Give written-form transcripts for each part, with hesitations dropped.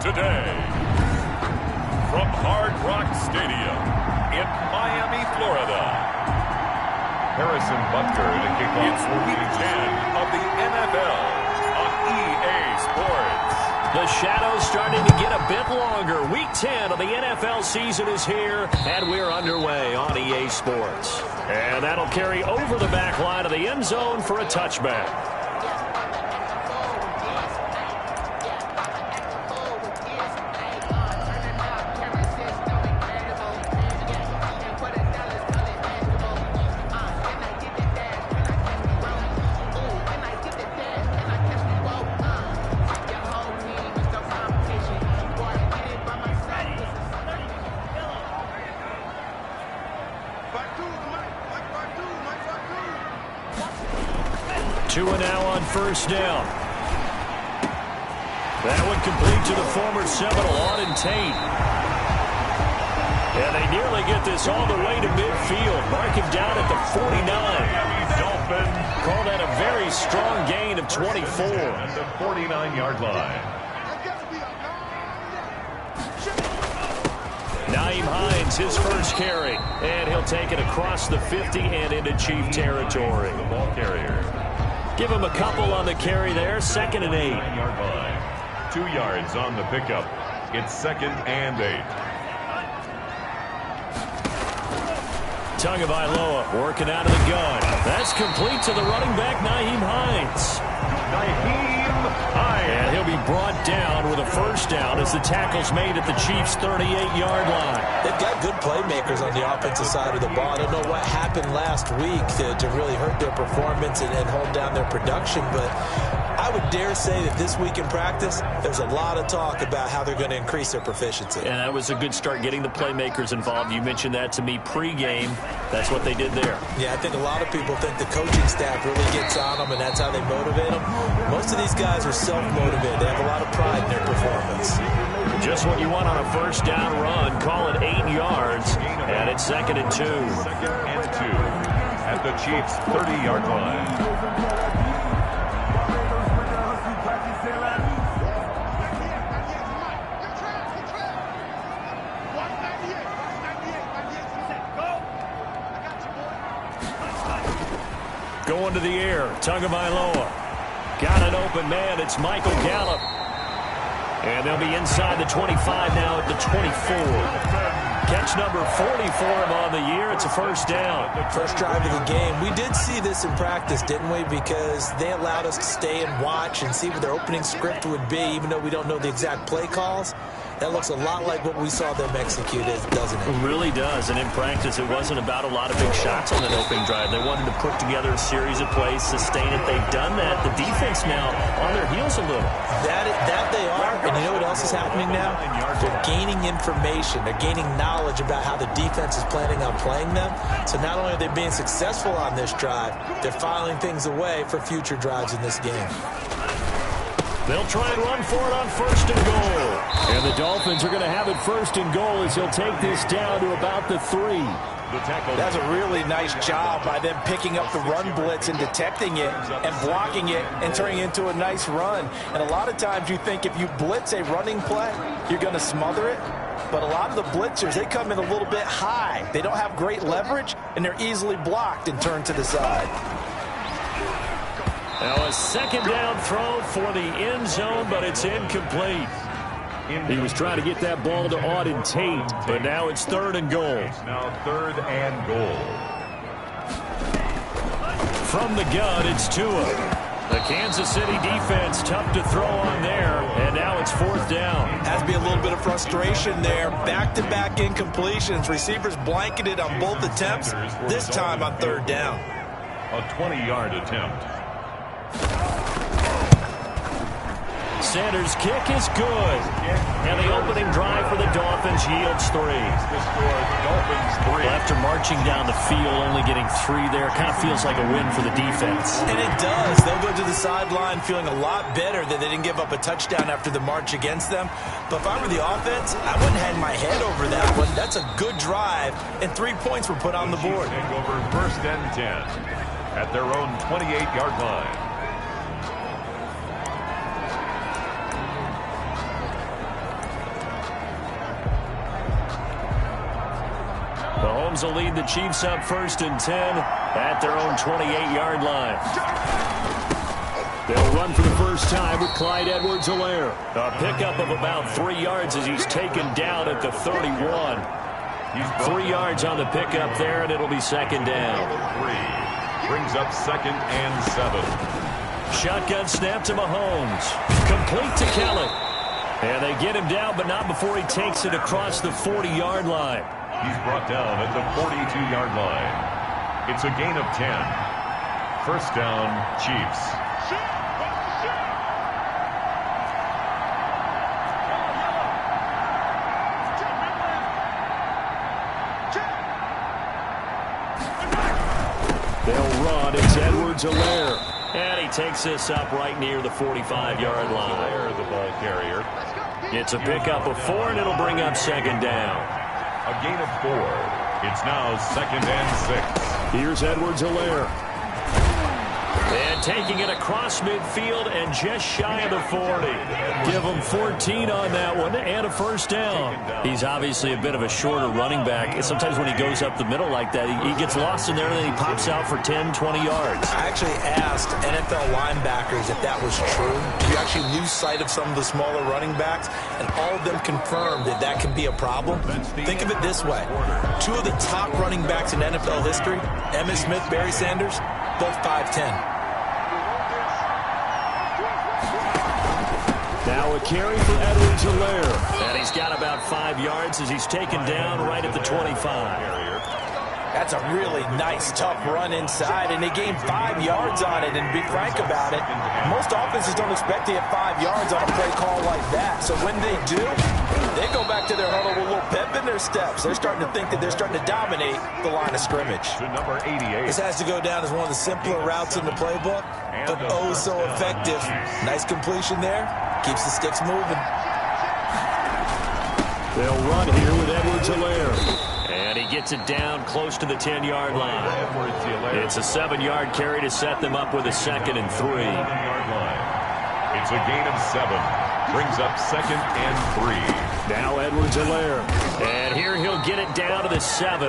today. From Hard Rock Stadium in Miami, Florida. Harrison Butker to kick off. It's Week 10 of the NFL on EA Sports. The shadow's starting to get a bit longer. Week 10 of the NFL season is here, and we're underway on EA Sports. And that'll carry over the back line of the end zone for a touchback. Two and now on first down. That one complete to the former Seminole, Auden Tate. And they nearly get this all the way to midfield. Mark him down at the 49. Dolphins Call that a very strong gain of 24. At the 49-yard line. Nyheim Hines, his first carry. And he'll take it across the 50 and into Chief territory. The ball carrier. Give him a couple on the carry there. 2nd and 8. 9-yard line. 2 yards on the pickup. It's 2nd and 8. Tagovailoa working out of the gun. That's complete to the running back, Nyheim Hines. And he'll be brought down with a first down as the tackle's made at the Chiefs' 38-yard line. They've got good playmakers on the offensive side of the ball. I don't know what happened last week to really hurt their performance and hold down their production, but I would dare say that this week in practice, there's a lot of talk about how they're going to increase their proficiency. And that was a good start getting the playmakers involved. You mentioned that to me pregame. That's what they did there. Yeah, I think a lot of people think the coaching staff really gets on them, and that's how they motivate them. Most of these guys are self-motivated. They have a lot of pride in their performance. Just what you want on a first down run. Call it 8 yards, and it's 2nd and 2. 2nd and 2 at the Chiefs' 30-yard line. Going to the air, Tagovailoa. Got an open man, it's Michael Gallup. And they'll be inside the 25 now at the 24. Catch number 40 for him on the year. It's a first down. First drive of the game. We did see this in practice, didn't we? Because they allowed us to stay and watch and see what their opening script would be, even though we don't know the exact play calls. That looks a lot like what we saw them execute, doesn't it? It really does. And in practice, it wasn't about a lot of big shots on that opening drive. They wanted to put together a series of plays, sustain it. They've done that. The defense now on their heels a little. That they are. And you know what else is happening now? They're gaining information. They're gaining knowledge about how the defense is planning on playing them. So not only are they being successful on this drive, they're filing things away for future drives in this game. They'll try and run for it on 1st and goal. And the Dolphins are going to have it 1st and goal as he'll take this down to about the 3. That's a really nice job by them picking up the run blitz and detecting it and blocking it and turning it into a nice run. And a lot of times you think if you blitz a running play, you're going to smother it. But a lot of the blitzers, they come in a little bit high. They don't have great leverage, and they're easily blocked and turned to the side. Now a 2nd down throw for the end zone, but it's incomplete. He was trying to get that ball to Auden Tate, but now it's 3rd and goal. Now 3rd and goal. From the gun, it's Tua. The Kansas City defense tough to throw on there, and now it's 4th down. Has to be a little bit of frustration there. Back-to-back incompletions. Receivers blanketed on both attempts, this time on 3rd down. A 20-yard attempt. Sanders' kick is good. And the opening drive for the Dolphins yields 3. After marching down the field, only getting 3 there, kind of feels like a win for the defense. And it does. They'll go to the sideline feeling a lot better that they didn't give up a touchdown after the march against them. But if I were the offense, I wouldn't hang my head over that one. That's a good drive, and 3 points were put on the board. Take over 1st and 10 at their own 28-yard line. Mahomes will lead the Chiefs up 1st and 10 at their own 28-yard line. They'll run for the first time with Clyde Edwards-Helaire. A pickup of about 3 yards as he's taken down at the 31. 3 yards on the pickup there, and it'll be 2nd down. Brings up 2nd and 7. Shotgun snap to Mahomes. Complete to Kelly. And they get him down, but not before he takes it across the 40-yard line. He's brought down at the 42-yard line. It's a gain of 10. 1st down, Chiefs. They'll run. It's Edwards-Helaire. And he takes this up right near the 45-yard line. The ball carrier. It's a pickup of 4, and it'll bring up 2nd down. A gain of 4. It's now 2nd and 6. Here's Edwards-Helaire. And taking it across midfield and just shy of the 40. Give him 14 on that one and a 1st down. He's obviously a bit of a shorter running back. Sometimes when he goes up the middle like that, he gets lost in there and then he pops out for 10, 20 yards. I actually asked NFL linebackers if that was true. Do you actually lose sight of some of the smaller running backs? And all of them confirmed that that can be a problem. Think of it this way. 2 of the top running backs in NFL history, Emmitt Smith, Barry Sanders, both 5'10". Now a carry for Edwards-Helaire. And he's got about 5 yards as he's taken down right at the 25. That's a really nice, tough run inside, and they gained 5 yards on it. And to be frank about it, most offenses don't expect to get 5 yards on a play call like that. So when they do, they go back to their huddle with a little pep in their steps. They're starting to think that they're starting to dominate the line of scrimmage. To number 88. This has to go down as one of the simpler routes in the playbook, but oh so effective. Nice completion there. Keeps the sticks moving. They'll run here with Edwards-Helaire. And he gets it down close to the 10-yard line. It's a 7-yard carry to set them up with a 2nd and 3. It's a gain of 7. Brings up 2nd and 3. Now Edwards-Helaire. And here he'll get it down to the 7.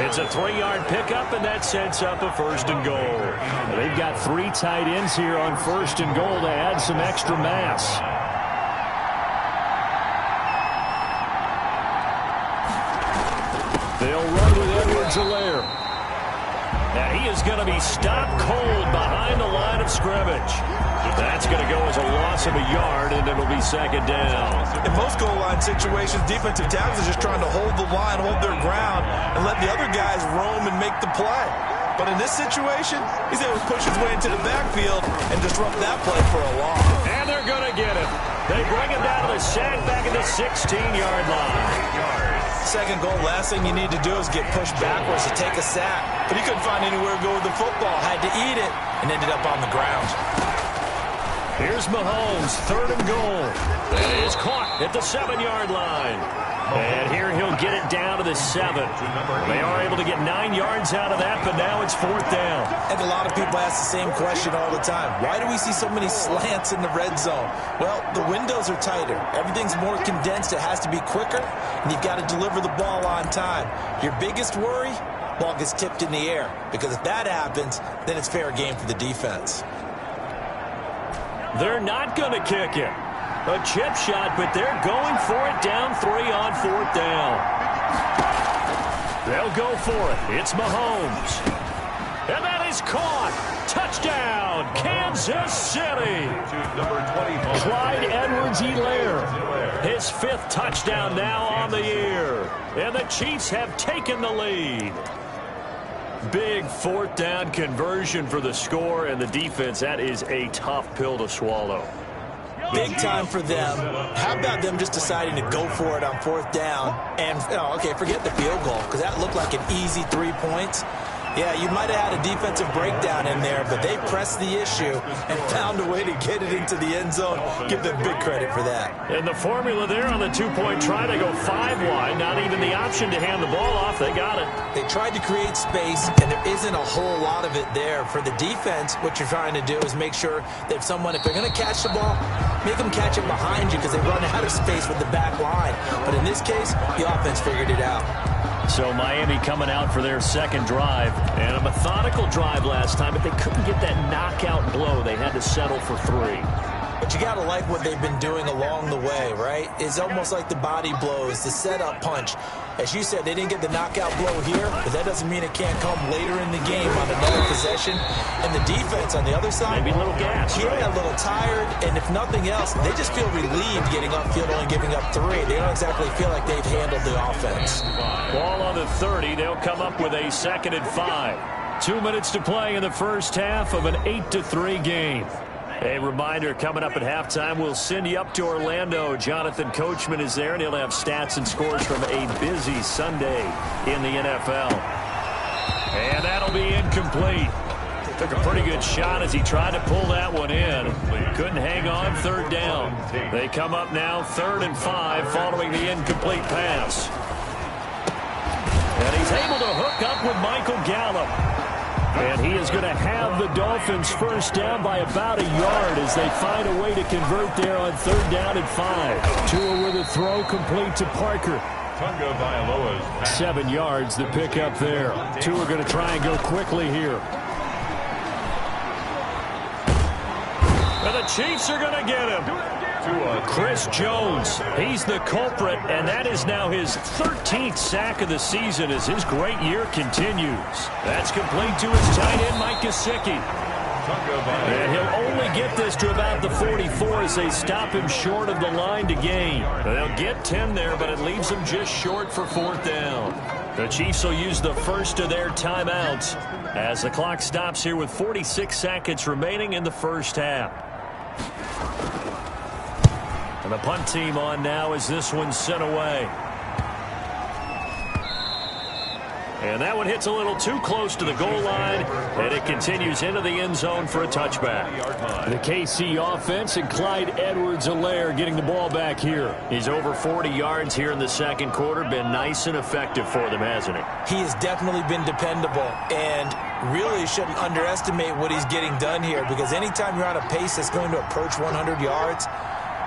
It's a 3-yard pickup, and that sets up a 1st and goal. And they've got 3 tight ends here on 1st and goal to add some extra mass. They'll run with Edwards-Helaire. And he is going to be stopped cold behind the line of scrimmage. That's going to go as a loss of a yard, and it'll be 2nd down. In most goal line situations, defensive tackles are just trying to hold the line, hold their ground, and let the other guys roam and make the play. But in this situation, he's able to push his way into the backfield and disrupt that play for a loss. And they're going to get him. They bring him down to the sack back at the 16-yard line. 2nd goal, last thing you need to do is get pushed backwards to take a sack. But he couldn't find anywhere to go with the football, had to eat it, and ended up on the ground. Here's Mahomes, 3rd and goal. It is caught at the 7-yard line. And here he'll get it down to the 7. They are able to get 9 yards out of that, but now it's 4th down. And a lot of people ask the same question all the time. Why do we see so many slants in the red zone? Well, the windows are tighter. Everything's more condensed. It has to be quicker, and you've got to deliver the ball on time. Your biggest worry? Ball gets tipped in the air, because if that happens, then it's fair game for the defense. They're not going to kick it. A chip shot, but they're going for it down 3 on 4th down. They'll go for it. It's Mahomes. And that is caught. Touchdown, Kansas City. Clyde Edwards-Helaire. His 5th touchdown now on the year. And the Chiefs have taken the lead. Big 4th down conversion for the score, and the defense, that is a tough pill to swallow. Big time for them. How about them just deciding to go for it on 4th down? And, okay, forget the field goal, because that looked like an easy 3 points. Yeah, you might have had a defensive breakdown in there, but they pressed the issue and found a way to get it into the end zone. Give them big credit for that. And the formula there on the 2-point try to go 5 wide, not even the option to hand the ball off. They got it. They tried to create space, and there isn't a whole lot of it there. For the defense, what you're trying to do is make sure that if they're going to catch the ball, make them catch it behind you because they run out of space with the back line. But in this case, the offense figured it out. So Miami coming out for their second drive, and a methodical drive last time, but they couldn't get that knockout blow. They had to settle for 3. But you got to like what they've been doing along the way, right? It's almost like the body blows, the setup punch. As you said, they didn't get the knockout blow here, but that doesn't mean it can't come later in the game on another possession. And the defense on the other side, maybe a little gas, yeah, right? A little tired, and if nothing else, they just feel relieved getting upfield, only giving up 3. They don't exactly feel like they've handled the offense. Ball on the 30. They'll come up with a 2nd and 5. 2 minutes to play in the first half of an 8-3 game. A reminder, coming up at halftime, we'll send you up to Orlando. Jonathan Coachman is there, and he'll have stats and scores from a busy Sunday in the NFL. And that'll be incomplete. Took a pretty good shot as he tried to pull that one in. Couldn't hang on, 3rd down. They come up now 3rd and 5 following the incomplete pass. And he's able to hook up with Michael Gallup. And he is going to have the Dolphins first down by about a yard as they find a way to convert there on 3rd down and 5. Tua with a throw complete to Parker. 7 yards, the pickup there. Tua going to try and go quickly here. And the Chiefs are going to get him. Chris Jones, he's the culprit, and that is now his 13th sack of the season as his great year continues. That's complete to his tight end, Mike Gesicki. And he'll only get this to about the 44 as they stop him short of the line to gain. They'll get 10 there, but it leaves them just short for 4th down. The Chiefs will use the first of their timeouts as the clock stops here with 46 seconds remaining in the first half. And the punt team on now as this one's sent away. And that one hits a little too close to the goal line, and it continues into the end zone for a touchback. The KC offense and Clyde Edwards-Helaire getting the ball back here. He's over 40 yards here in the second quarter. Been nice and effective for them, hasn't he? He has definitely been dependable, and really shouldn't underestimate what he's getting done here, because anytime you're on a pace that's going to approach 100 yards,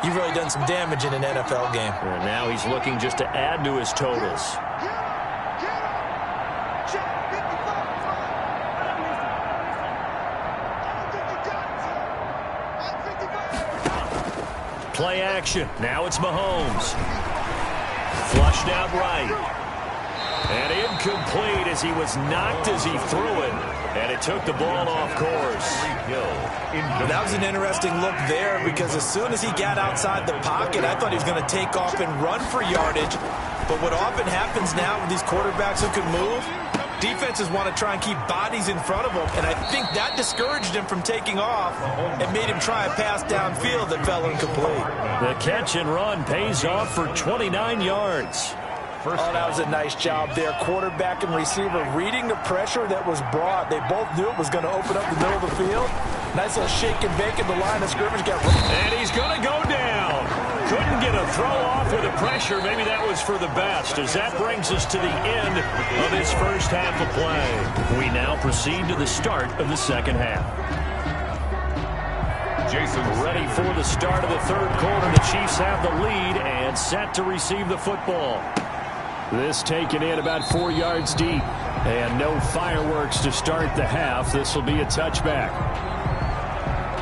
you've really done some damage in an NFL game. And now he's looking just to add to his totals. Play action. Now it's Mahomes. Flushed out right. And incomplete as he was knocked as he threw it. And it took the ball off course. That was an interesting look there, because as soon as he got outside the pocket, I thought he was going to take off and run for yardage. But what often happens now with these quarterbacks who can move, defenses want to try and keep bodies in front of them, and I think that discouraged him from taking off and made him try a pass downfield that fell incomplete. The catch and run pays off for 29 yards. Oh, that was a nice job there. Quarterback and receiver reading the pressure that was brought. They both knew it was going to open up the middle of the field. Nice little shake and bake in the line of scrimmage. And he's going to go down. Couldn't get a throw off with the pressure. Maybe that was for the best, as that brings us to the end of his first half of play. We now proceed to the start of the second half. Jason ready for the start of the third quarter. The Chiefs have the lead and set to receive the football. This taken in about 4 yards deep. And no fireworks to start the half. This will be a touchback.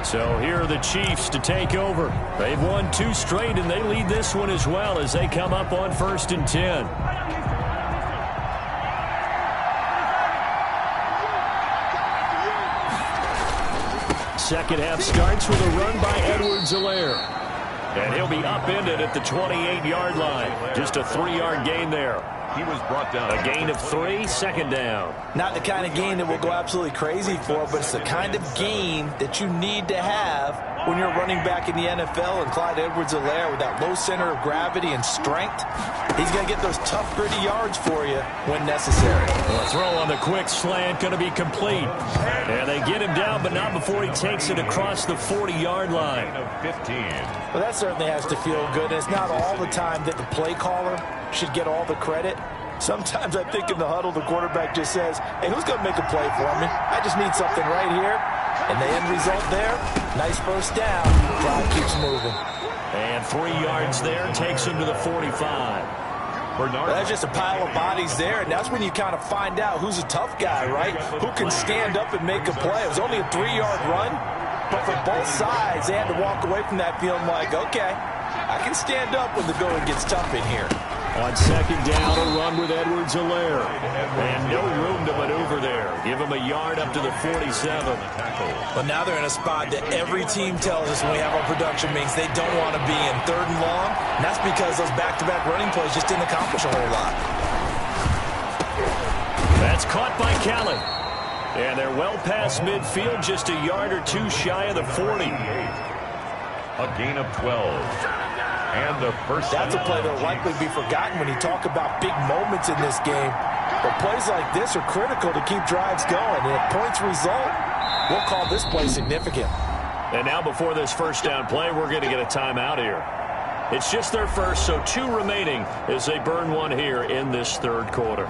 So here are the Chiefs to take over. They've won 2 straight, and they lead this one as well as they come up on 1st and 10. Second half starts with a run by Edwards-Helaire. And he'll be upended at the 28-yard line. Just a 3-yard gain there. He was brought down. A gain of 3, 2nd down. Not the kind of gain that we'll go absolutely crazy for, but it's the kind of gain that you need to have when you're running back in the NFL. And Clyde Edwards-Helaire, with that low center of gravity and strength, he's going to get those tough, gritty yards for you when necessary. The throw on the quick slant going to be complete. And they get him down, but not before he takes it across the 40-yard line. 15. Well, that certainly has to feel good. And it's not all the time that the play caller should get all the credit. Sometimes I think in the huddle, the quarterback just says, hey, who's going to make a play for me? I just need something right here. And the end result there, nice first down. Clock keeps moving. And 3 yards there takes him to the 45. That's just a pile of bodies there, and that's when you kind of find out who's a tough guy, right? Who can stand up and make a play. It was only a 3-yard run, but for both sides, they had to walk away from that feeling like, okay, I can stand up when the going gets tough in here. On second down, a run with Edwards-Helaire. And no room to maneuver there. Give him a yard up to the 47. But now they're in a spot that every team tells us when we have our production meetings they don't want to be in, 3rd and long. And that's because those back-to-back running plays just didn't accomplish a whole lot. That's caught by Kelly. And they're well past midfield, just a yard or two shy of the 40. A gain of 12. And the first. That's a play that will likely be forgotten when you talk about big moments in this game. But plays like this are critical to keep drives going. And if points result, we'll call this play significant. And now before this first down play, we're going to get a timeout here. It's just their first, so 2 remaining as they burn one here in this 3rd quarter.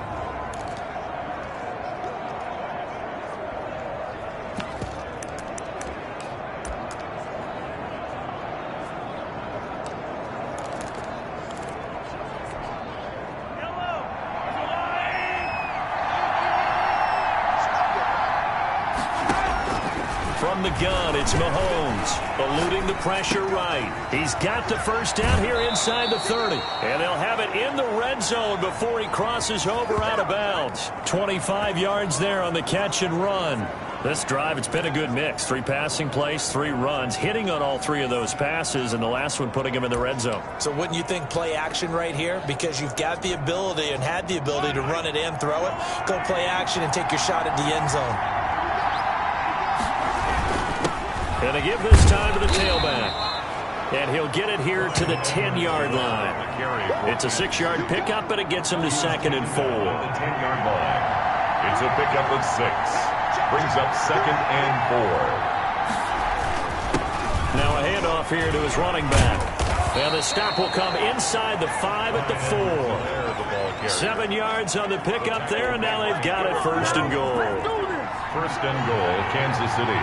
From the gun, it's Mahomes, eluding the pressure right. He's got the first down here inside the 30. And they'll have it in the red zone before he crosses over out of bounds. 25 yards there on the catch and run. This drive, it's been a good mix. 3 passing plays, 3 runs, hitting on all 3 of those passes, and the last one putting him in the red zone. So wouldn't you think play action right here? Because you've got the ability and had the ability to run it and throw it. Go play action and take your shot at the end zone. And they give this time to the tailback. And he'll get it here to the 10-yard line. It's a 6-yard pickup, and it gets him to 2nd and 4. The 10-yard line. It's a pickup of 6. Brings up 2nd and 4. Now a handoff here to his running back. And the stop will come inside the 5 at the 4. 7 yards on the pickup there, and now they've got it 1st and goal. 1st and goal, Kansas City.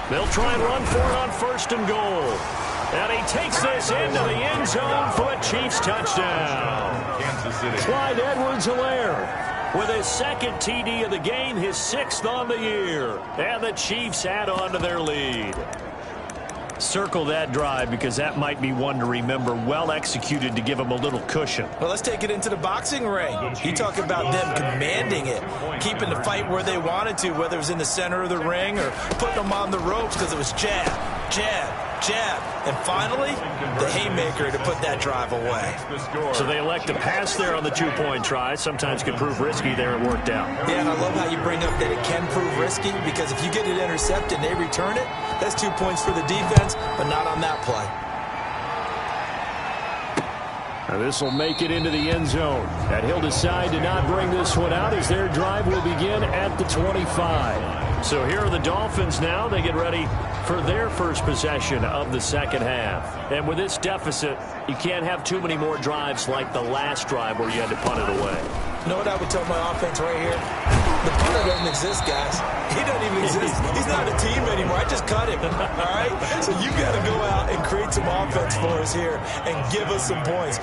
They'll try and run for it on 1st and goal. And he takes this into the end zone for a Chiefs touchdown. Kansas City. Clyde Edwards-Helaire with his 2nd TD of the game, his 6th on the year. And the Chiefs add on to their lead. Circle that drive because that might be one to remember. Well executed to give them a little cushion. Well, let's take it into the boxing ring. You talk about them commanding it, keeping the fight where they wanted to, whether it was in the center of the ring or putting them on the ropes because it was jab, jab, jab. And finally, the haymaker to put that drive away. So they elect to pass there on the 2-point try. Sometimes can prove risky there. It worked out. Yeah, and I love how you bring up that it can prove risky because if you get it intercepted and they return it, that's 2 points for the defense, but not on that play. Now this will make it into the end zone. And he'll decide to not bring this one out as their drive will begin at the 25. So here are the Dolphins now. They get ready for their first possession of the 2nd half. And with this deficit, you can't have too many more drives like the last drive where you had to punt it away. You know what I would tell my offense right here? The punter doesn't exist, guys. He doesn't even exist. He's not a team anymore. I just cut him, all right? So you got to go out and create some offense for us here and give us some points.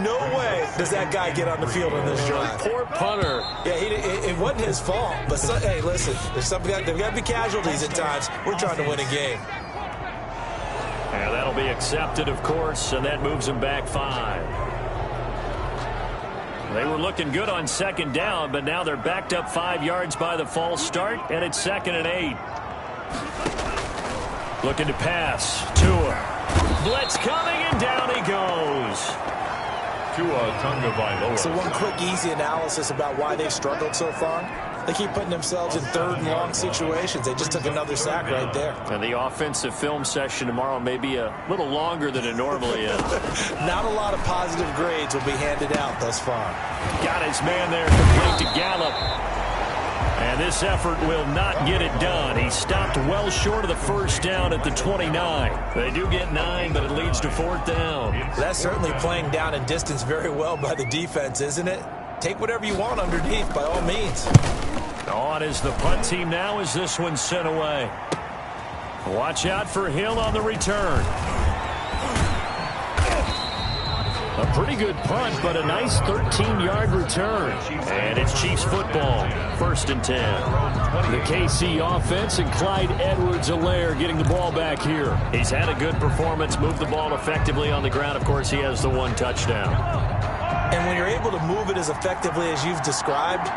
No way does that guy get on the field on this drive. Poor punter. Yeah, it wasn't his fault. But, hey, listen, there's got to be casualties at times. We're trying to win a game. And that'll be accepted, of course, and that moves him back 5. They were looking good on 2nd down, but now they're backed up 5 yards by the false start, and it's 2nd and 8. Looking to pass. Tua. Blitz coming, and down he goes. Tua Tagovailoa. So one quick, easy analysis about why they've struggled so far. They keep putting themselves in 3rd and long situations. They just took another sack right there. And the offensive film session tomorrow may be a little longer than it normally is. Not a lot of positive grades will be handed out thus far. Got his man there, complete to Gallup. And this effort will not get it done. He stopped well short of the first down at the 29. They do get 9, but it leads to 4th down. That's certainly playing down in distance very well by the defense, isn't it? Take whatever you want underneath, by all means. On is the punt team now as this one's sent away. Watch out for Hill on the return. A pretty good punt, but a nice 13-yard return. And it's Chiefs football, 1st and 10. The KC offense and Clyde Edwards-Helaire getting the ball back here. He's had a good performance, moved the ball effectively on the ground. Of course, he has the 1 touchdown. And when you're able to move it as effectively as you've described,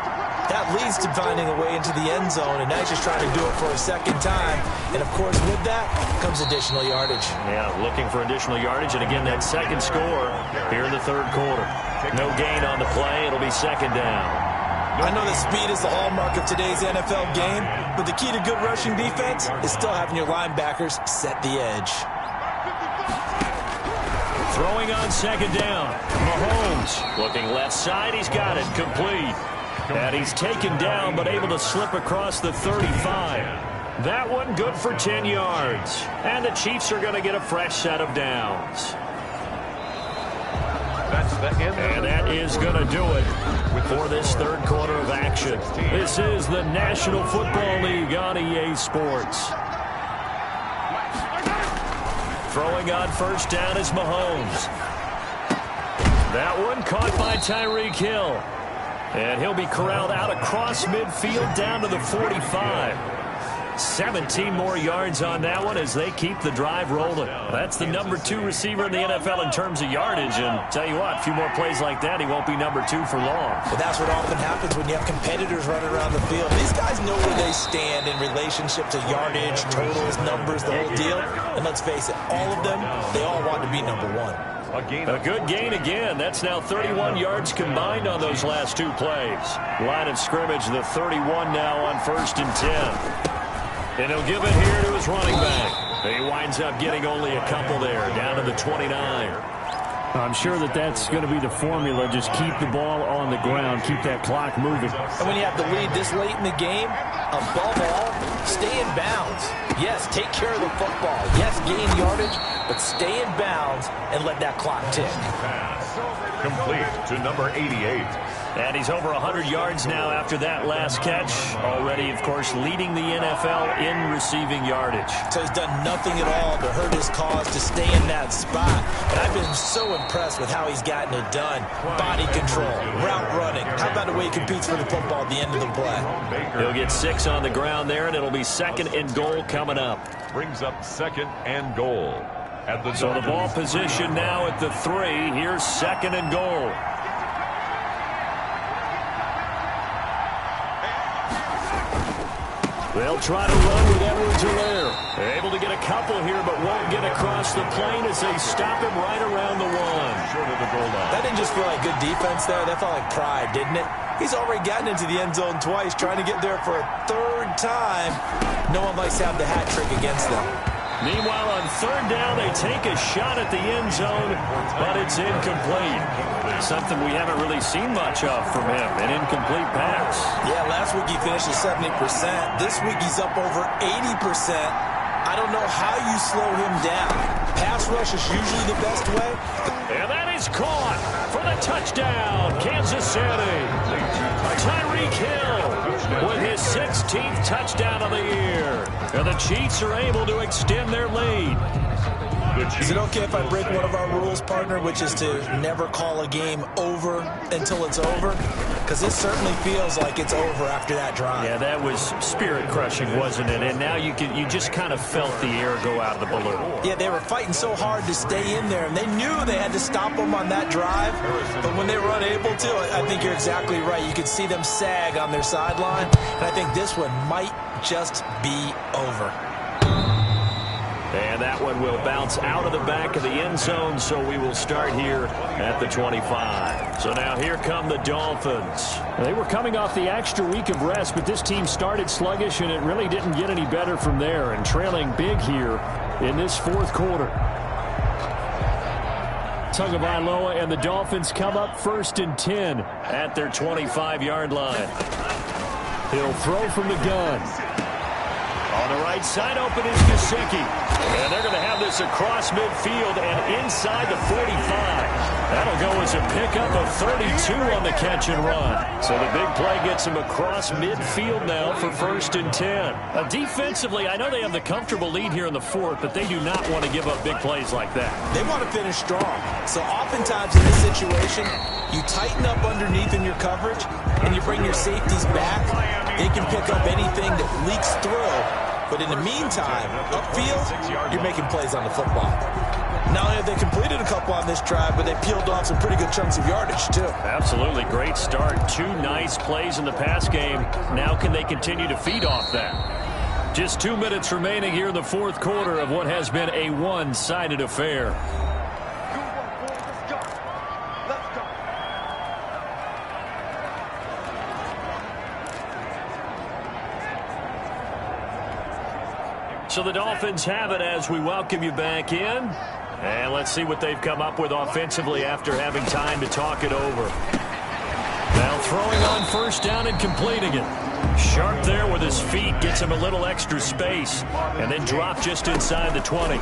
that leads to finding a way into the end zone, and now he's just trying to do it for a second time. And, of course, with that comes additional yardage. Yeah, looking for additional yardage, and again, that second score here in the 3rd quarter. No gain on the play. It'll be 2nd down. I know that speed is the hallmark of today's NFL game, but the key to good rushing defense is still having your linebackers set the edge. Throwing on 2nd down. Mahomes looking left side. He's got it complete. And he's taken down but able to slip across the 35. That one good for 10 yards. And the Chiefs are going to get a fresh set of downs. And that is going to do it for this 3rd quarter of action. This is the National Football League on EA Sports. Throwing on 1st down is Mahomes. That one caught by Tyreek Hill. And he'll be corralled out across midfield down to the 45. 17 more yards on that one as they keep the drive rolling. That's the number 2 receiver in the NFL in terms of yardage. And tell you what, a few more plays like that, he won't be number 2 for long. But that's what often happens when you have competitors running around the field. These guys know where they stand in relationship to yardage, totals, numbers, the whole deal. And let's face it, all of them, they all want to be number 1. A good gain again. That's now 31 yards combined on those last 2 plays. Line of scrimmage, the 31 now on 1st and 10. And he'll give it here to his running back. He winds up getting only a couple there, down to the 29. I'm sure that's going to be the formula. Just keep the ball on the ground, keep that clock moving. And when you have the lead this late in the game, above all, stay in bounds. Yes, take care of the football. Yes, gain yardage, but stay in bounds and let that clock tick. Complete to number 88. And he's over 100 yards now after that last catch. Already, of course, leading the NFL in receiving yardage. So he's done nothing at all to hurt his cause to stay in that spot. But I've been so impressed with how he's gotten it done. Body control, route running. How about the way he competes for the football at the end of the play? He'll get 6 on the ground there, and it'll be 2nd and goal coming up. Brings up 2nd and goal. So the ball position now at the 3. Here's 2nd and goal. They'll try to run with Edwards-Helaire. Able to get a couple here, but won't get across the plane as they stop him right around the 1. Short of the goal line. That didn't just feel like good defense there. That felt like pride, didn't it? He's already gotten into the end zone twice, trying to get there for a 3rd time. No one likes to have the hat trick against them. Meanwhile, on 3rd down, they take a shot at the end zone, but it's incomplete. Something we haven't really seen much of from him, an incomplete pass. Yeah, last week he finished at 70%. This week he's up over 80%. I don't know how you slow him down. Pass rush is usually the best way. And that is caught for the touchdown, Kansas City. Tyreek Hill with his 16th touchdown of the year. And the Chiefs are able to extend their lead. Is it okay if I break one of our rules, partner, which is to never call a game over until it's over? Because this certainly feels like it's over after that drive. Yeah, that was spirit-crushing, wasn't it? And now you just kind of felt the air go out of the balloon. Yeah, they were fighting so hard to stay in there, and they knew they had to stop them on that drive. But when they were unable to, I think you're exactly right. You could see them sag on their sideline, and I think this one might just be over. And that one will bounce out of the back of the end zone, so we will start here at the 25. So now here come the Dolphins. They were coming off the extra week of rest, but this team started sluggish, and it really didn't get any better from there, and trailing big here in this 4th quarter. Tagovailoa and the Dolphins come up 1st and 10 at their 25-yard line. He'll throw from the gun. On the right side, open is Gesicki. And they're going to have this across midfield and inside the 45. That'll go as a pickup of 32 on the catch and run. So the big play gets him across midfield now for 1st and 10. Defensively, I know they have the comfortable lead here in the 4th, but they do not want to give up big plays like that. They want to finish strong. So oftentimes in this situation, you tighten up underneath in your coverage, and you bring your safeties back. They can pick up anything that leaks through. But in the meantime, upfield, you're making plays on the football. Not only have they completed a couple on this drive, but they peeled off some pretty good chunks of yardage, too. Absolutely. Great start. 2 nice plays in the pass game. Now can they continue to feed off that? Just 2 minutes remaining here in the 4th quarter of what has been a one-sided affair. So the Dolphins have it as we welcome you back in. And let's see what they've come up with offensively after having time to talk it over. Now throwing on 1st down and completing it. Sharp there with his feet, gets him a little extra space, and then drop just inside the 20.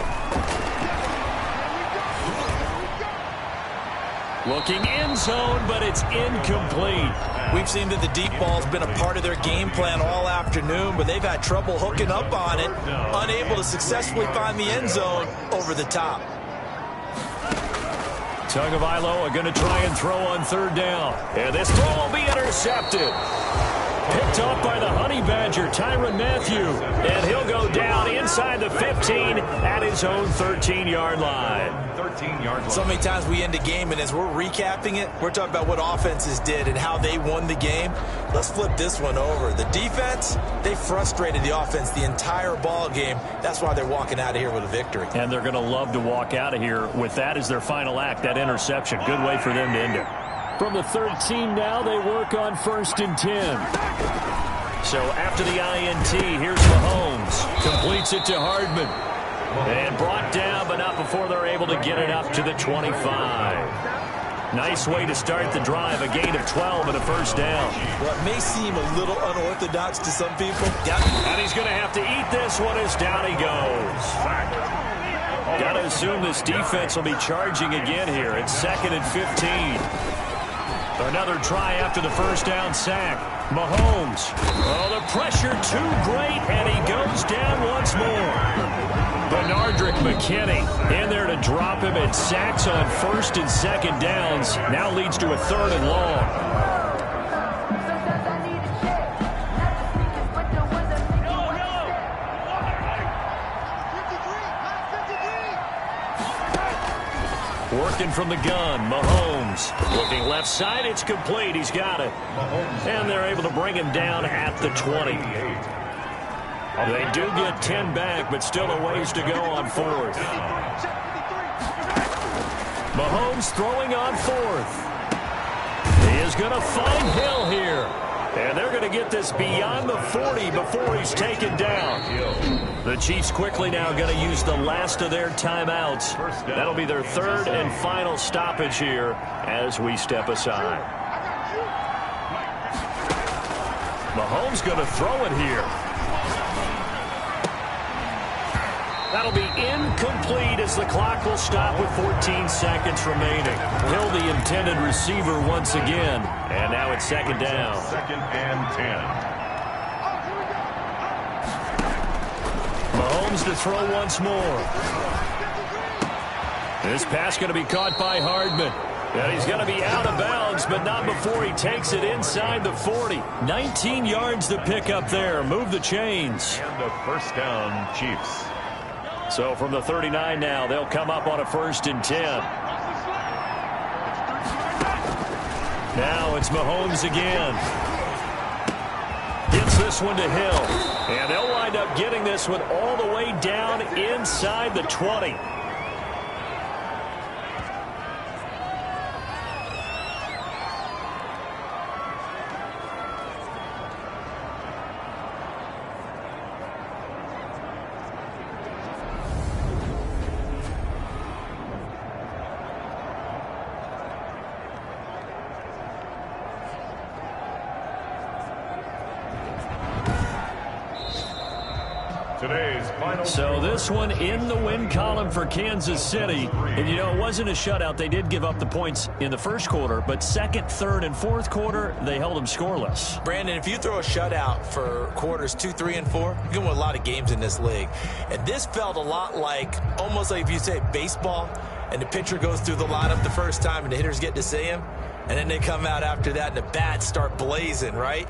Looking end zone, but it's incomplete. We've seen that the deep ball's been a part of their game plan all afternoon, but they've had trouble hooking up on it, unable to successfully find the end zone over the top. Tagovailoa going to try and throw on 3rd down. And this throw will be intercepted. Picked up by the Honey Badger, Tyrann Mathieu. And he'll go down inside the 15 at his own 13-yard line. 13-yard line. So many times we end a game, and as we're recapping it, we're talking about what offenses did and how they won the game. Let's flip this one over. The defense, they frustrated the offense the entire ball game. That's why they're walking out of here with a victory. And they're going to love to walk out of here with that as their final act, that interception. Good way for them to end it. From the 13 now, they work on 1st and 10. So after the INT, here's Mahomes. Completes it to Hardman. And brought down, but not before they're able to get it up to the 25. Nice way to start the drive. A gain of 12 and a 1st down. Well, it may seem a little unorthodox to some people. And he's going to have to eat this one as down he goes. Got to assume this defense will be charging again here. It's 2nd and 15. Another try after the 1st down sack. Mahomes. Oh, the pressure too great, and he goes down once more. Benardrick McKinney in there to drop him, and sacks on 1st and 2nd downs. Now leads to a 3rd and long. Working from the gun, Mahomes. Looking left side, it's complete. He's got it. And they're able to bring him down at the 20. They do get 10 back, but still a ways to go on 4th. Mahomes throwing on 4th. He is going to find Hill here. And they're going to get this beyond the 40 before he's taken down. The Chiefs quickly now going to use the last of their timeouts. That'll be their 3rd and final stoppage here as we step aside. Mahomes going to throw it here. That'll be incomplete as the clock will stop with 14 seconds remaining. Hill, the intended receiver once again. And now it's 2nd down. 2nd and 10. Mahomes to throw once more. This pass going to be caught by Hardman. And he's going to be out of bounds, but not before he takes it inside the 40. 19 yards to pick up there. Move the chains. And the 1st down, Chiefs. So from the 39 now, they'll come up on a 1st and 10. Now it's Mahomes again. Gets this one to Hill. And they'll wind up getting this one all the way down inside the 20. Today's final. So this one in the win column for Kansas City. And, you know, it wasn't a shutout. They did give up the points in the first quarter, but second, third, and fourth quarter, they held them scoreless. Brandon, if you throw a shutout for quarters 2, 3, and 4, you can win a lot of games in this league. And this felt a lot like, almost like if you say baseball, and the pitcher goes through the lineup the first time and the hitters get to see him, and then they come out after that and the bats start blazing, right?